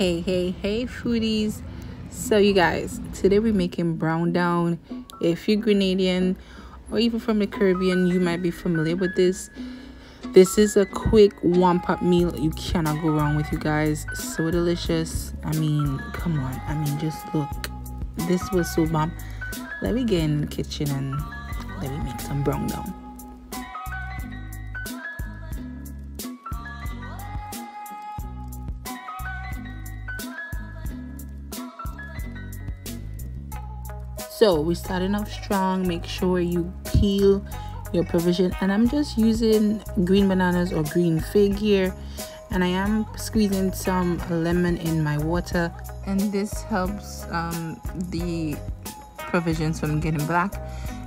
Hey foodies. So you guys, today we're making brown down. If you're Grenadian or even from the Caribbean, you might be familiar with this. This is a quick one-pot meal you cannot go wrong with, you guys. So delicious. I mean, come on. I mean, just look. This was so bomb. Let me get in the kitchen and let me make some brown down. So we're starting off strong. Make sure you peel your provision, and I'm just using green bananas or green fig here, and I am squeezing some lemon in my water, and this helps the provisions from getting black.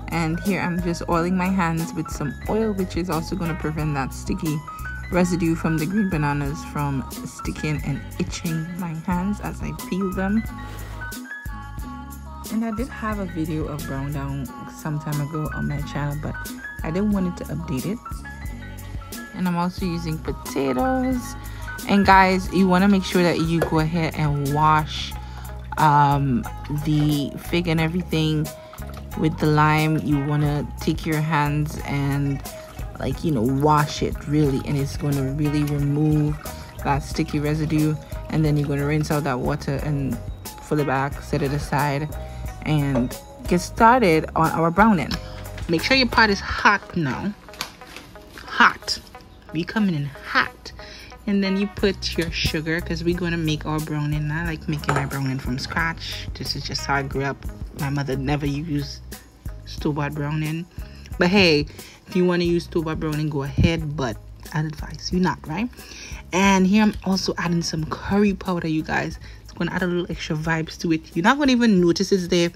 And here I'm just oiling my hands with some oil, which is also going to prevent that sticky residue from the green bananas from sticking and itching my hands as I peel them. And I did have a video of brown down some time ago on my channel, but I didn't want it to update it. And I'm also using potatoes. And guys, you want to make sure that you go ahead and wash the fig and everything with the lime. You want to take your hands and wash it really, and it's going to really remove that sticky residue. And then you're going to rinse out that water and fill it back, set it aside, and get started on our browning. Make sure your pot is hot now. Hot. Be coming in hot. And then you put your sugar, because we're going to make our browning. I like making my browning from scratch. This is just how I grew up. My mother never used store-bought browning. But hey, if you want to use store-bought browning, go ahead. But I'd advise you not, right? And here I'm also adding some curry powder, you guys. Going to add a little extra vibes to it. You're not going to even notice it's there,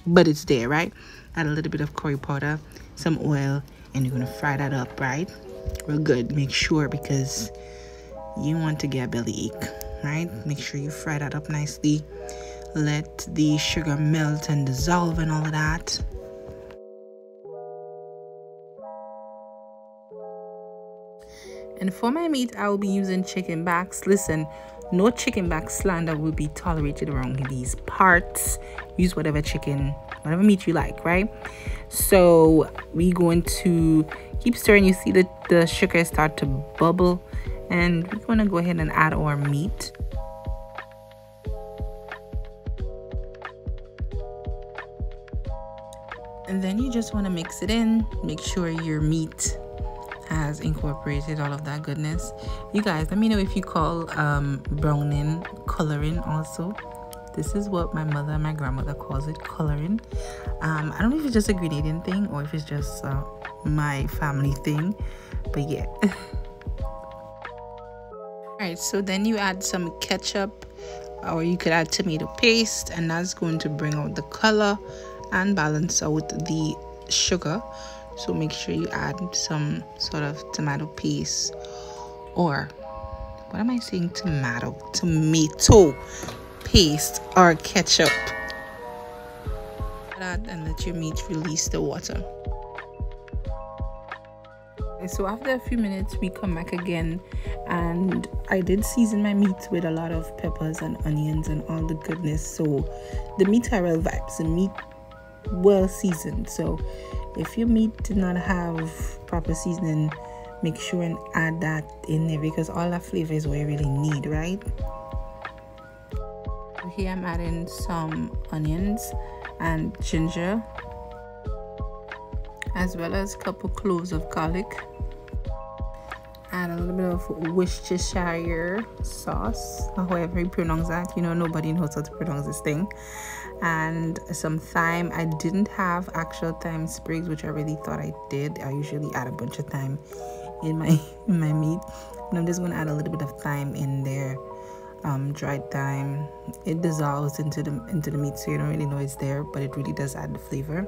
but it's there, right? Add a little bit of curry powder, some oil, and you're going to fry that up, right? Real good. Make sure, because you want to get belly ache, right? Make sure you fry that up nicely. Let the sugar melt and dissolve and all of that. And for my meat, I will be using chicken backs. Listen, no chicken back slander will be tolerated around these parts. Use whatever meat you like, right? So we're going to keep stirring. You see the sugar start to bubble, and we're going to go ahead and add our meat. And then you just want to mix it in. Make sure your meat has incorporated all of that goodness. You guys, let me know if you call browning coloring also. This is what my mother and my grandmother calls it, coloring. I don't know if it's just a Grenadian thing or if it's just my family thing, but yeah. Alright, so then you add some ketchup, or you could add tomato paste, and that's going to bring out the color and balance out the sugar. So make sure you add some sort of tomato paste, or what am I saying? Tomato paste or ketchup. That, and let your meat release the water. Okay, so after a few minutes, we come back again, and I did season my meat with a lot of peppers and onions and all the goodness. So the meat are real vibes. The meat well seasoned. So if your meat did not have proper seasoning, make sure and add that in there, because all that flavor is what you really need, right? Here I'm adding some onions and ginger, as well as a couple cloves of garlic. Add a little bit of Worcestershire sauce, or however you pronounce that. Nobody knows how to pronounce this thing. And some thyme. I didn't have actual thyme sprigs, which I really thought I did. I usually add a bunch of thyme in my meat, and I'm just going to add a little bit of thyme in there. Dried thyme. It dissolves into the meat, so you don't really know it's there, but it really does add the flavor.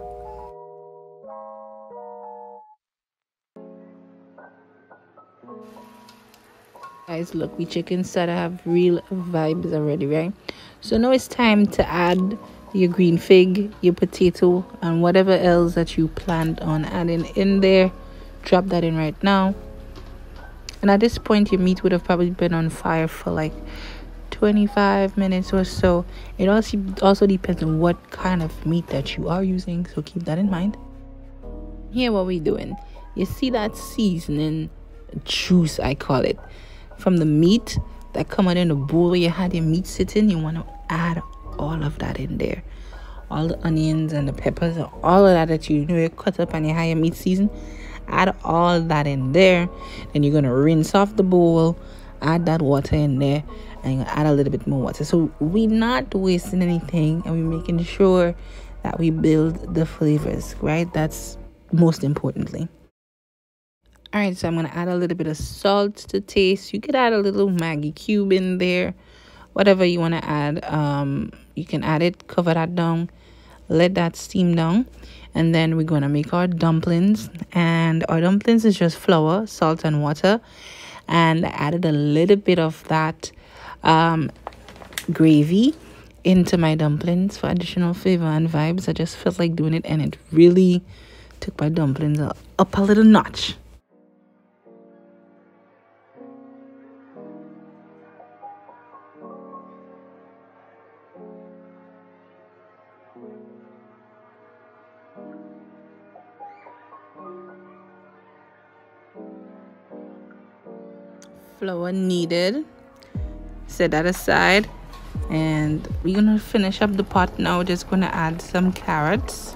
Guys, look, we chicken started to have real vibes already, right? So now it's time to add your green fig, your potato, and whatever else that you planned on adding in there. Drop that in right now. And at this point, your meat would have probably been on fire for like 25 minutes or so. It also depends on what kind of meat that you are using, so keep that in mind. Here, what we doing, you see that seasoning juice, I call it, from the meat that come out in the bowl where you had your meat sitting. You want to add all of that in there, all the onions and the peppers and all of that you cut up and you have your meat season. Add all that in there. Then you're gonna rinse off the bowl, add that water in there, and you're gonna add a little bit more water. So we're not wasting anything, and we're making sure that we build the flavors, right? That's most importantly. All right, so I'm gonna add a little bit of salt to taste. You could add a little Maggi cube in there, whatever you want to add. You can add it, cover that down, let that steam down, and then we're gonna make our dumplings. And our dumplings is just flour, salt, and water. And I added a little bit of that gravy into my dumplings for additional flavor and vibes. I just felt like doing it, and it really took my dumplings up a little notch. Flour needed, set that aside, and we're gonna finish up the pot now. Just gonna add some carrots,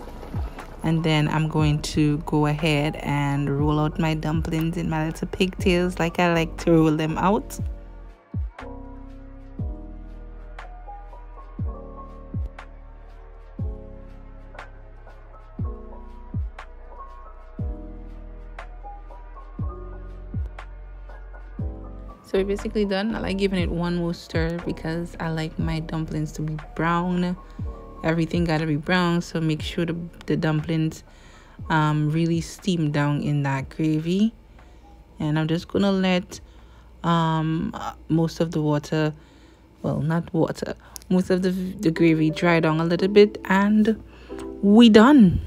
and then I'm going to go ahead and roll out my dumplings in my little pigtails like I like to roll them out. So we're basically done. I like giving it one more stir because I like my dumplings to be brown. Everything gotta be brown, so make sure the dumplings really steam down in that gravy. And I'm just gonna let most of the water, well, not water, most of the gravy dry down a little bit, and we done.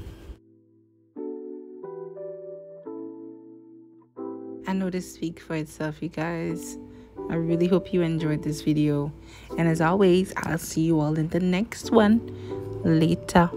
I know this speaks for itself, you guys. I really hope you enjoyed this video. And as always, I'll see you all in the next one. Later.